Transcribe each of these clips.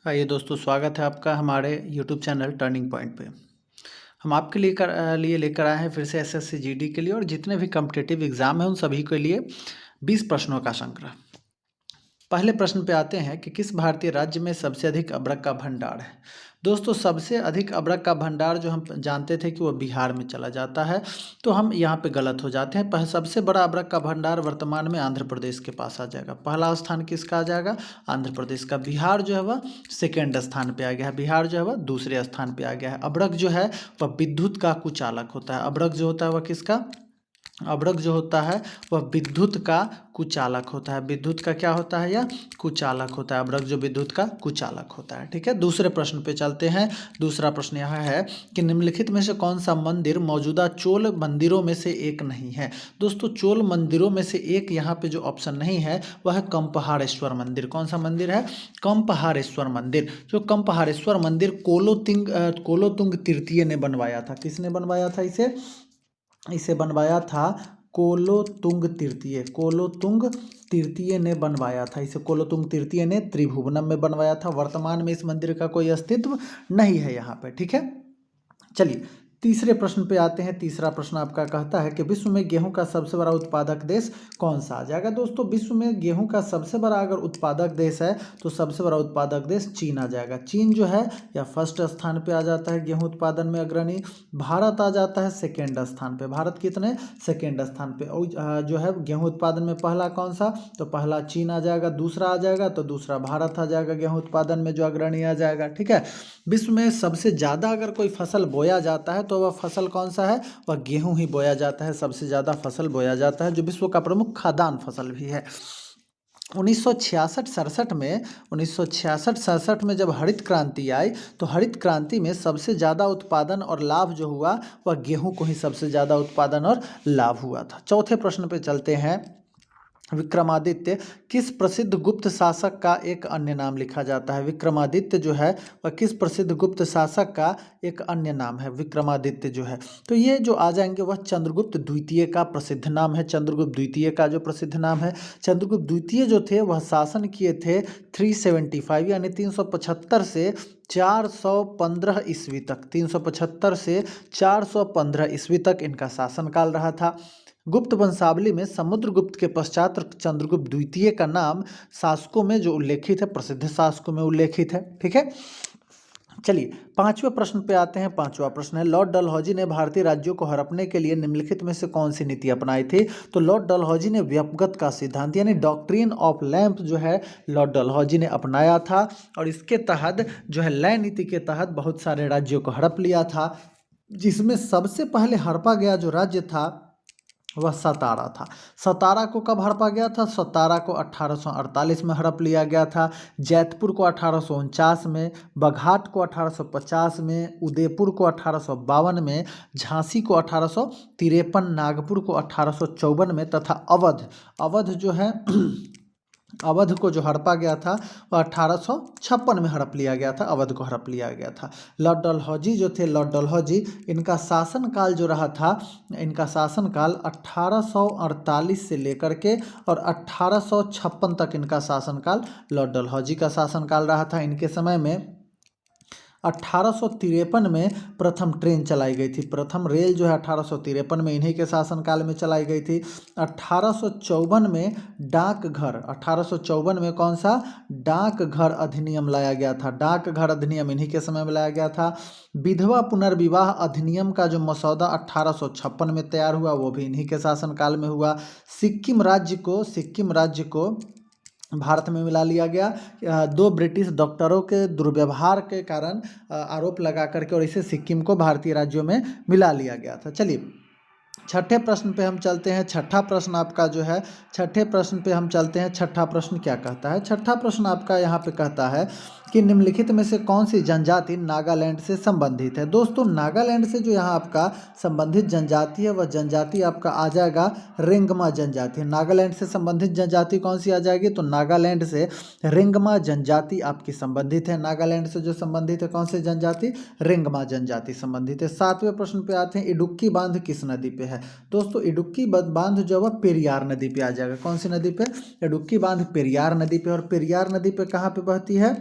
आइए दोस्तों, स्वागत है आपका हमारे यूट्यूब चैनल टर्निंग पॉइंट पे। हम आपके लिए लेकर आए हैं फिर से एसएससी जीडी के लिए और जितने भी कॉम्पिटिटिव एग्ज़ाम हैं उन सभी के लिए 20 प्रश्नों का संग्रह। पहले प्रश्न पे आते हैं कि किस भारतीय राज्य में सबसे अधिक अब्रक का भंडार है। दोस्तों, सबसे अधिक अब्रक का भंडार जो हम जानते थे कि वो बिहार में चला जाता है, तो हम यहाँ पे गलत हो जाते हैं। सबसे बड़ा अब्रक का भंडार वर्तमान में आंध्र प्रदेश के पास आ जाएगा। पहला स्थान किसका आ जाएगा? आंध्र प्रदेश का। बिहार जो है वह सेकेंड स्थान पे आ गया है। बिहार जो है वह दूसरे स्थान पे आ गया है। अब्रक जो है वह विद्युत का कुचालक होता है। अब्रक जो होता है वह किसका? अब्रक जो होता है वह विद्युत का कुचालक होता है। विद्युत का क्या होता है? यह कुचालक होता है। अब्रक जो विद्युत का कुचालक होता है। ठीक है, दूसरे प्रश्न पे चलते हैं। दूसरा प्रश्न यह है कि निम्नलिखित में से कौन सा मंदिर मौजूदा चोल मंदिरों में से एक नहीं है। दोस्तों, चोल मंदिरों में से एक यहाँ पे जो ऑप्शन नहीं है वह है कंपहारेश्वर मंदिर। कौन सा मंदिर है? कंपहारेश्वर मंदिर। जो कंपहारेश्वर मंदिर कोलोतुंग तृतीय ने बनवाया था। किसने बनवाया था इसे बनवाया था कोलोतुंग तृतीय। कोलोतुंग तृतीय ने बनवाया था इसे। कोलोतुंग तृतीय ने त्रिभुवनम में बनवाया था। वर्तमान में इस मंदिर का कोई अस्तित्व नहीं है यहाँ पे। ठीक है, चलिए तीसरे प्रश्न पे आते हैं। तीसरा प्रश्न आपका कहता है कि विश्व में गेहूं का सबसे बड़ा उत्पादक देश कौन सा आ जाएगा। दोस्तों, विश्व में गेहूं का सबसे बड़ा अगर उत्पादक देश है तो सबसे बड़ा उत्पादक देश चीन आ जाएगा। चीन जो है या फर्स्ट स्थान पे आ जाता है गेहूं उत्पादन में अग्रणी। भारत आ जाता है सेकेंड स्थान पे। भारत कितने? सेकेंड स्थान पे। और जो है गेहूं उत्पादन में पहला कौन सा? तो पहला चीन आ जाएगा। दूसरा आ जाएगा तो दूसरा भारत आ जाएगा गेहूं उत्पादन में जो अग्रणी आ जाएगा। ठीक है, विश्व में सबसे ज़्यादा अगर कोई फसल बोया जाता है तो वह फसल कौन सा है? वह गेहूं ही बोया जाता है। सबसे ज़्यादा फसल बोया जाता है, जो विश्व का प्रमुख खाद्यान्न फसल भी है। 1966-67 में जब हरित क्रांति आई तो हरित क्रांति में सबसे ज़्यादा उत्पादन और लाभ जो हुआ वह गेहूं को ही सबसे ज़्यादा उत्पादन और लाभ हुआ था। चौथे प्रश्न पे चलते हैं। विक्रमादित्य किस प्रसिद्ध गुप्त शासक का एक अन्य नाम लिखा जाता है? विक्रमादित्य जो है वह किस प्रसिद्ध गुप्त शासक का एक अन्य नाम है? विक्रमादित्य जो है, तो ये जो आ जाएंगे वह चंद्रगुप्त द्वितीय का प्रसिद्ध नाम है। चंद्रगुप्त द्वितीय का जो प्रसिद्ध नाम है। चंद्रगुप्त द्वितीय जो थे वह शासन किए थे 375 यानी 375 से 415 ईस्वी तक। 375 से 415 ईस्वी तक इनका शासनकाल रहा था। गुप्त वंशावली में समुद्रगुप्त के पश्चात चंद्रगुप्त द्वितीय का नाम शासकों में जो उल्लेखित है, प्रसिद्ध शासकों में उल्लेखित है। ठीक है, चलिए पांचवें प्रश्न पे आते हैं। पांचवा प्रश्न है, लॉर्ड डलहौजी ने भारतीय राज्यों को हड़पने के लिए निम्नलिखित में से कौन सी नीति अपनाई थी? तो लॉर्ड डलहौजी ने व्यपगत का सिद्धांत यानी डॉक्ट्रिन ऑफ लैंप जो है लॉर्ड डलहौजी ने अपनाया था और इसके तहत जो है लय नीति के तहत बहुत सारे राज्यों को हड़प लिया था, जिसमें सबसे पहले हड़पा गया जो राज्य था वह सतारा था। सतारा को कब हड़पा गया था? सतारा को 1848 में हड़प लिया गया था। जैतपुर को 1849 में, बघाट को 1850 में, उदयपुर को 1852 में, झांसी को 1853, नागपुर को 1854 में तथा अवध जो है अवध को जो हड़पा गया था वह 1856 में हड़प लिया गया था। अवध को हड़प लिया गया था। लॉर्ड डलहौजी जो थे, लॉर्ड डलहौजी, इनका शासनकाल जो रहा था, इनका शासनकाल 1848 से लेकर के और 1856 तक इनका शासनकाल लॉर्ड डलहौजी का शासनकाल रहा था। इनके समय में 1853 में प्रथम ट्रेन चलाई गई थी। प्रथम रेल जो है 1853 में इन्हीं के शासनकाल में चलाई गई थी। 1854 में डाकघर, 1854 में कौन सा? डाकघर अधिनियम लाया गया था। डाकघर अधिनियम इन्हीं के समय में लाया गया था। विधवा पुनर्विवाह अधिनियम का जो मसौदा 1856 में तैयार हुआ वो भी इन्हीं के शासनकाल में हुआ। सिक्किम राज्य को भारत में मिला लिया गया। दो ब्रिटिश डॉक्टरों के दुर्व्यवहार के कारण आरोप लगा करके और इसे सिक्किम को भारतीय राज्यों में मिला लिया गया था। चलिए छठे प्रश्न पे हम चलते हैं। छठा प्रश्न आपका जो है, छठे प्रश्न पे हम चलते हैं। छठा प्रश्न क्या कहता है? छठा प्रश्न आपका यहाँ पे कहता है कि निम्नलिखित में से कौन सी जनजाति नागालैंड से संबंधित है? दोस्तों, नागालैंड से जो यहाँ आपका संबंधित जनजाति है वह जनजाति आपका आ जाएगा रेंगमा जनजाति। नागालैंड से संबंधित जनजाति कौन सी आ जाएगी? तो नागालैंड से रेंगमा जनजाति आपकी संबंधित है। नागालैंड से जो संबंधित है कौन सी जनजाति? रेंगमा जनजाति संबंधित है। सातवें प्रश्न पे आते हैं। इडुक्की बांध किस नदी पे है? दोस्तों, इडुक्की बांध जो है पेरियार नदी पे आ जाएगा। कौन सी नदी पे? इडुक्की बांध पेरियार नदी पे। और पेरियार नदी पे कहाँ पे बहती है?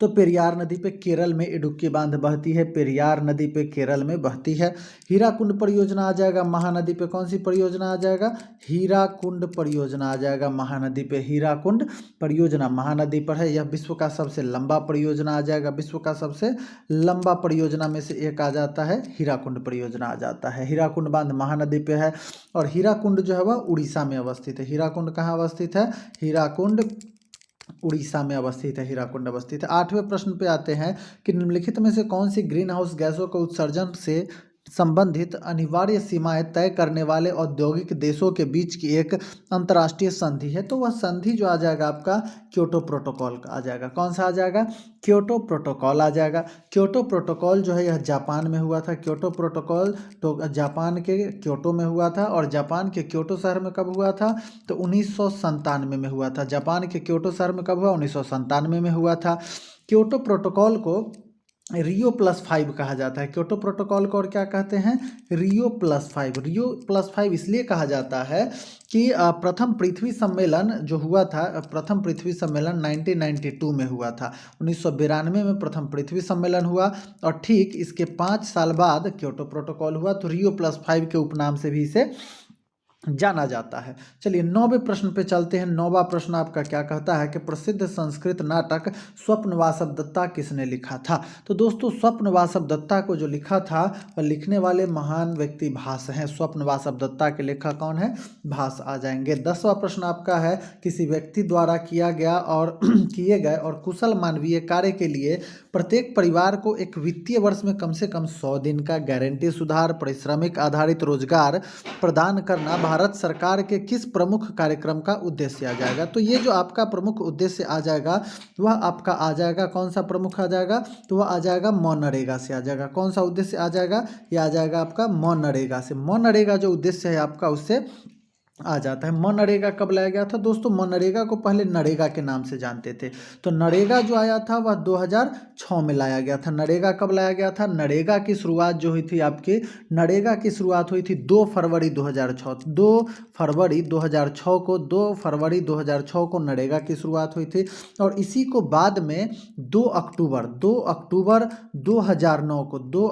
तो पेरियार नदी पे केरल में इडुक्की बांध बहती है, पेरियार नदी पे केरल में बहती है। हीराकुंड परियोजना आ जाएगा महानदी पे, कौन सी परियोजना आ जाएगा, हीराकुंड परियोजना आ जाएगा महानदी पे, हीराकुंड परियोजना महानदी पर है। यह विश्व का सबसे लंबा परियोजना आ जाएगा, विश्व का सबसे लंबा परियोजना में से एक आ जाता है, हीराकुंड परियोजना आ जाता है। हीराकुंड बांध महानदी पे है और हीराकुंड जो है वह उड़ीसा में अवस्थित है। हीराकुंड कहाँ अवस्थित है, हीराकुंड उड़ीसा में अवस्थित है, हीराकुंड अवस्थित है। 8वें प्रश्न पे आते हैं कि निम्नलिखित में से कौन सी ग्रीन हाउस गैसों के उत्सर्जन से संबंधित अनिवार्य सीमाएं तय करने वाले औद्योगिक देशों के बीच की एक अंतर्राष्ट्रीय संधि है। तो वह संधि जो आ जाएगा आपका क्योटो प्रोटोकॉल का आ जाएगा। कौन सा आ जाएगा, क्योटो प्रोटोकॉल आ जाएगा। क्योटो प्रोटोकॉल जो है यह जापान में हुआ था। क्योटो प्रोटोकॉल तो जापान के क्योटो में हुआ था और जापान के क्योटो शहर में कब हुआ था, तो 1997 में हुआ था। जापान के क्योटो शहर में कब हुआ, 1997 में हुआ था। क्योटो प्रोटोकॉल को Rio+5 कहा जाता है। क्योटो प्रोटोकॉल को और क्या कहते हैं, Rio+5। Rio+5 इसलिए कहा जाता है कि प्रथम पृथ्वी सम्मेलन जो हुआ था, प्रथम पृथ्वी सम्मेलन 1992 में हुआ था। 1992 में प्रथम पृथ्वी सम्मेलन हुआ और ठीक इसके 5 साल बाद क्योटो प्रोटोकॉल हुआ। तो Rio+5 के उपनाम से भी इसे जाना जाता है। चलिए 9वें प्रश्न पे चलते हैं। 9वां प्रश्न आपका क्या कहता है कि प्रसिद्ध संस्कृत नाटक स्वप्नवासव दत्ता किसने लिखा था। तो दोस्तों स्वप्नवासव दत्ता को जो लिखा था वह लिखने वाले महान व्यक्ति भास हैं। स्वप्नवासव दत्ता के लेखक कौन है, भास आ जाएंगे। 10वां प्रश्न आपका है किसी व्यक्ति द्वारा किया गया और किए गए और कुशल मानवीय कार्य के लिए प्रत्येक परिवार को एक वित्तीय वर्ष में कम से कम 100 दिन का गारंटी सुधार पारिश्रमिक आधारित रोजगार प्रदान करना भारत सरकार के किस प्रमुख कार्यक्रम का उद्देश्य आ जाएगा। तो ये जो आपका प्रमुख उद्देश्य आ जाएगा वह आपका आ जाएगा, कौन सा प्रमुख आ जाएगा, तो वह आ जाएगा मनरेगा से आ जाएगा। कौन सा उद्देश्य आ जाएगा, ये आ जाएगा आपका मनरेगा से। मनरेगा जो उद्देश्य है आपका उससे आ जाता है। मनरेगा कब लाया गया था दोस्तों, मनरेगा को पहले नरेगा के नाम से जानते थे। तो नरेगा जो आया था वह 2006 में लाया गया था। नरेगा कब लाया गया था, नरेगा की शुरुआत जो हुई थी आपकी, नरेगा की शुरुआत हुई थी 2 फरवरी 2006। 2 फरवरी 2006 को 2 फरवरी 2006 को नरेगा की शुरुआत हुई थी और इसी को बाद में 2 अक्टूबर 2009 को 2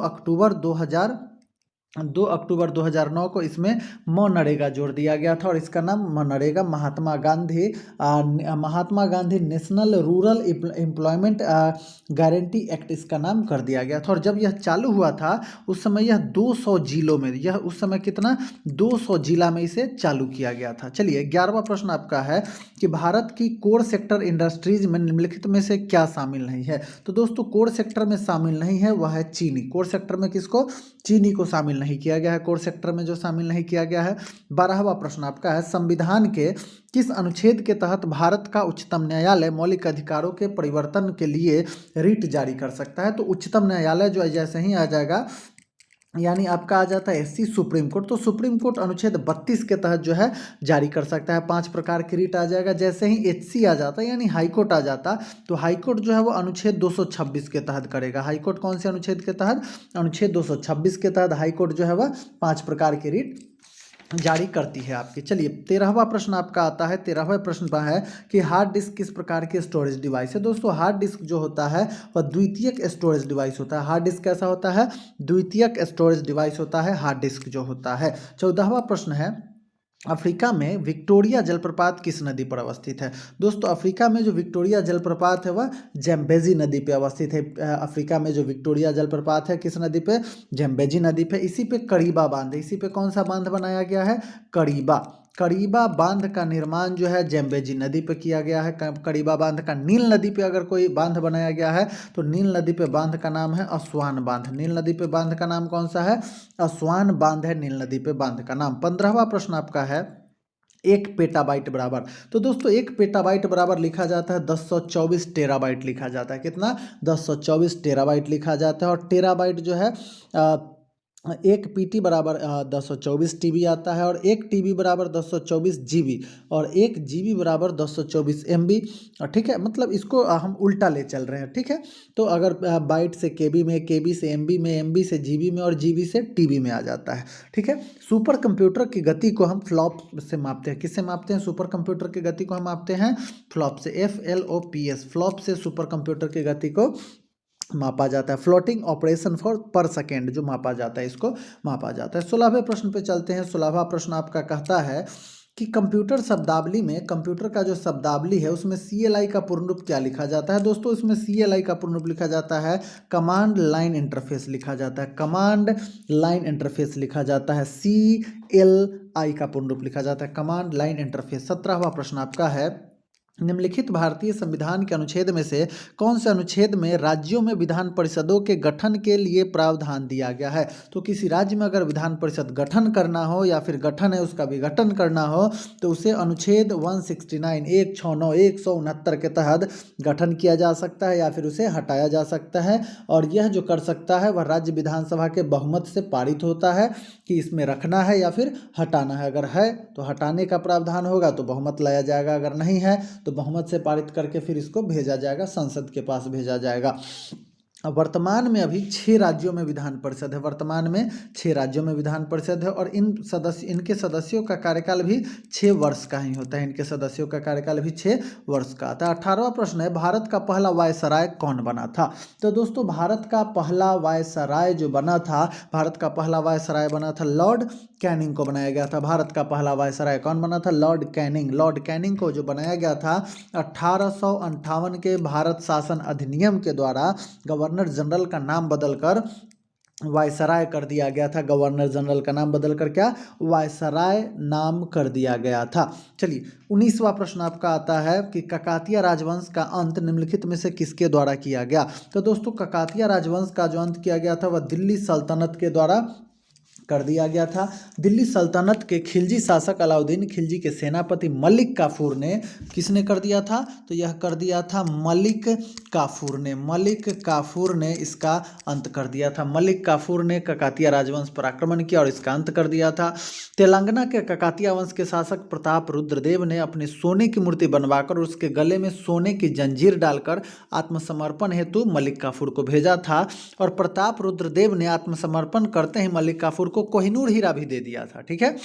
अक्टूबर 2009 को इसमें मनरेगा जोड़ दिया गया था और इसका नाम MNREGA Mahatma Gandhi national rural employment guarantee act इसका नाम कर दिया गया था। और जब यह चालू हुआ था उस समय यह 200 जिलों में, यह उस समय कितना 200 जिला में इसे चालू किया गया था। चलिए 11वां प्रश्न आपका है कि भारत की कोर सेक्टर इंडस्ट्रीज में निम्नलिखित में से क्या शामिल नहीं है। तो दोस्तों कोर सेक्टर में शामिल नहीं है वह है चीनी। कोर सेक्टर में किसको, चीनी को शामिल नहीं किया गया है। कोर सेक्टर में जो शामिल नहीं किया गया है। 12वां प्रश्न आपका है संविधान के किस अनुच्छेद के तहत भारत का उच्चतम न्यायालय मौलिक अधिकारों के परिवर्तन के लिए रिट जारी कर सकता है। तो उच्चतम न्यायालय जो है जैसे ही आ जाएगा यानी आपका आ जाता है एससी सुप्रीम कोर्ट। तो सुप्रीम कोर्ट अनुच्छेद 32 के तहत जो है जारी कर सकता है। 5 प्रकार की रिट आ जाएगा। जैसे ही एचसी आ जाता है यानी हाईकोर्ट आ जाता तो हाईकोर्ट जो है वो अनुच्छेद 226 के तहत करेगा। हाईकोर्ट कौन से अनुच्छेद के तहत, अनुच्छेद 226 के तहत हाईकोर्ट जो है वह 5 प्रकार की रिट जारी करती है आपकी। चलिए 13वां प्रश्न आपका आता है। 13वां प्रश्न पर है कि हार्ड डिस्क किस प्रकार की स्टोरेज डिवाइस है। दोस्तों हार्ड डिस्क जो होता है वह द्वितीयक स्टोरेज डिवाइस होता है। हार्ड डिस्क कैसा होता है, द्वितीयक स्टोरेज डिवाइस होता है हार्ड डिस्क जो होता है। 14वां प्रश्न है अफ्रीका में विक्टोरिया जलप्रपात किस नदी पर अवस्थित है। दोस्तों अफ्रीका में जो विक्टोरिया जलप्रपात है वह जैम्बेजी नदी पे अवस्थित है। अफ्रीका में जो विक्टोरिया जलप्रपात है किस नदी पे, जैम्बेजी नदी पे। इसी पे करीबा बांध है, इसी पे कौन सा बांध बनाया गया है, करीबा बांध का निर्माण जो है जैम्बेजी नदी पे किया गया है। करीबा बांध का नील नदी पे अगर कोई बांध बनाया गया है तो नील नदी पे बांध का नाम है असवान बांध। नील नदी पे बांध का नाम कौन सा है, असवान बांध है नील नदी पे बांध का नाम। 15वां प्रश्न आपका है 1 पेटाबाइट बराबर। तो दोस्तों 1 पेटाबाइट बराबर लिखा जाता है 1024 टेराबाइट लिखा जाता है। कितना, 1024 टेराबाइट लिखा जाता है। और टेराबाइट जो है एक पीटी बराबर 224 टीबी आता है, और एक टीबी बराबर 224 जीबी, और एक जीबी बराबर 224 एमबी। ठीक है, मतलब इसको हम उल्टा ले चल रहे हैं। ठीक है, तो अगर बाइट से केबी में, केबी से एमबी में, एमबी से जीबी में, और जीबी से टीबी में आ जाता है। ठीक है, सुपर कंप्यूटर की गति को हम फ्लॉप से मापते हैं। किससे मापते हैं? सुपर कंप्यूटर की गति को हम मापते हैं फ्लॉप से, FLOPS, फ्लॉप से सुपर कंप्यूटर की गति को मापा जाता है। फ्लोटिंग ऑपरेशन फॉर पर सेकेंड जो मापा जाता है, इसको मापा जाता है। 16वें प्रश्न पे चलते हैं। 16वां प्रश्न आपका कहता है कि कंप्यूटर शब्दावली में, कंप्यूटर का जो शब्दावली है उसमें CLI का पूर्ण रूप क्या लिखा जाता है? दोस्तों, इसमें CLI का पूर्ण रूप लिखा जाता है कमांड लाइन इंटरफेस लिखा जाता है। कमांड लाइन इंटरफेस लिखा जाता है, CLI का पूर्ण रूप लिखा जाता है कमांड लाइन इंटरफेस। 17वां प्रश्न आपका है, निम्नलिखित भारतीय संविधान के अनुच्छेद में से कौन से अनुच्छेद में राज्यों में विधान परिषदों के गठन के लिए प्रावधान दिया गया है? तो किसी राज्य में अगर विधान परिषद गठन करना हो, या फिर गठन है उसका विघटन करना हो, तो उसे अनुच्छेद 169, 169, 169 के तहत गठन किया जा सकता है, या फिर उसे हटाया जा सकता है। और यह जो कर सकता है वह राज्य विधानसभा के बहुमत से पारित होता है कि इसमें रखना है या फिर हटाना है। अगर है तो हटाने का प्रावधान होगा तो बहुमत लाया जाएगा, अगर नहीं है तो बहुमत से पारित करके फिर इसको भेजा जाएगा, संसद के पास भेजा जाएगा। अब वर्तमान में अभी 6 राज्यों में विधान परिषद है। वर्तमान में 6 राज्यों में विधान परिषद है, और इनके सदस्यों का कार्यकाल भी 6 वर्ष का ही होता है। इनके सदस्यों का कार्यकाल भी 6 वर्ष का आता है। 18वां प्रश्न है, भारत का पहला वायसराय कौन बना था? तो दोस्तों, भारत का पहला वायसराय जो बना था, भारत का पहला वायसराय बना था लॉर्ड कैनिंग को बनाया गया था। भारत का पहला वायसराय कौन बना था? Lord Canning. लॉर्ड कैनिंग को जो बनाया गया था 1858 के भारत शासन अधिनियम के द्वारा गवर्नर जनरल का नाम बदलकर वायसराय कर दिया गया था। गवर्नर जनरल का नाम बदलकर क्या? वायसराय नाम कर दिया गया था। चलिए, 19वां प्रश्न आपका आता है कि ककातिया राजवंश का अंत निम्नलिखित में से किसके द्वारा किया गया? तो दोस्तों, ककातिया राजवंश का जो अंत किया गया था वह दिल्ली सल्तनत के द्वारा कर दिया गया था। दिल्ली सल्तनत के खिलजी शासक अलाउद्दीन खिलजी के सेनापति मलिक काफूर ने, किसने कर दिया था? तो यह कर दिया था मलिक काफूर ने। मलिक काफूर ने इसका अंत कर दिया था। मलिक काफूर ने ककातिया राजवंश पर आक्रमण किया और इसका अंत कर दिया था। तेलंगाना के ककातिया वंश के शासक प्रताप रुद्रदेव ने अपने सोने की मूर्ति बनवाकर उसके गले में सोने की जंजीर डालकर आत्मसमर्पण हेतु मलिक काफूर को भेजा था, और प्रताप रुद्रदेव ने आत्मसमर्पण करते ही मलिक काफूर को कोहिनूर हीरा भी दे दिया था। ठीक है,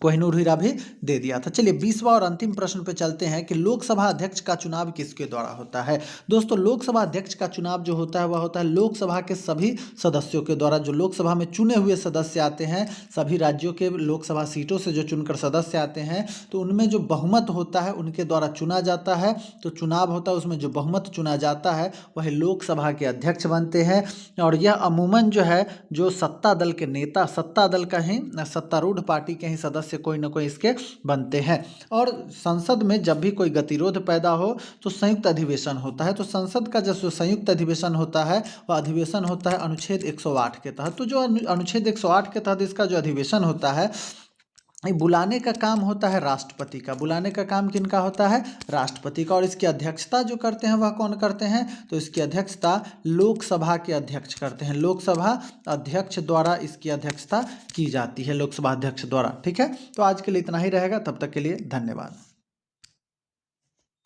कोहिनूर हीरा भी दे दिया था। चलिए, 20वां और अंतिम प्रश्न पे चलते हैं कि लोकसभा अध्यक्ष का चुनाव किसके द्वारा होता है? दोस्तों, लोकसभा अध्यक्ष का चुनाव जो होता है वह होता है लोकसभा के सभी सदस्यों के द्वारा। जो लोकसभा में चुने हुए सदस्य आते हैं, सभी राज्यों के लोकसभा सीटों से जो चुनकर सदस्य आते हैं, तो उनमें जो बहुमत होता है उनके द्वारा चुना जाता है। तो चुनाव होता है, उसमें जो बहुमत चुना जाता है वह लोकसभा के अध्यक्ष बनते हैं। और यह अमूमन जो है, जो सत्ता दल के नेता, सत्ता दल का ही, सत्तारूढ़ पार्टी के ही सदस्य कोई ना कोई इसके बनते हैं। और संसद में जब भी कोई गतिरोध पैदा हो तो संयुक्त अधिवेशन होता है। तो संसद का जो संयुक्त अधिवेशन होता है वह अधिवेशन होता है अनुच्छेद 108 के तहत। तो जो अनुच्छेद 108 के तहत इसका जो अधिवेशन होता है, बुलाने का काम होता है राष्ट्रपति का। बुलाने का काम किनका होता है? राष्ट्रपति का। और इसकी अध्यक्षता जो करते हैं वह कौन करते हैं? तो इसकी अध्यक्षता लोकसभा के अध्यक्ष करते हैं। लोकसभा अध्यक्ष द्वारा इसकी अध्यक्षता की जाती है, लोकसभा अध्यक्ष द्वारा। ठीक है, तो आज के लिए इतना ही रहेगा। तब तक के लिए धन्यवाद।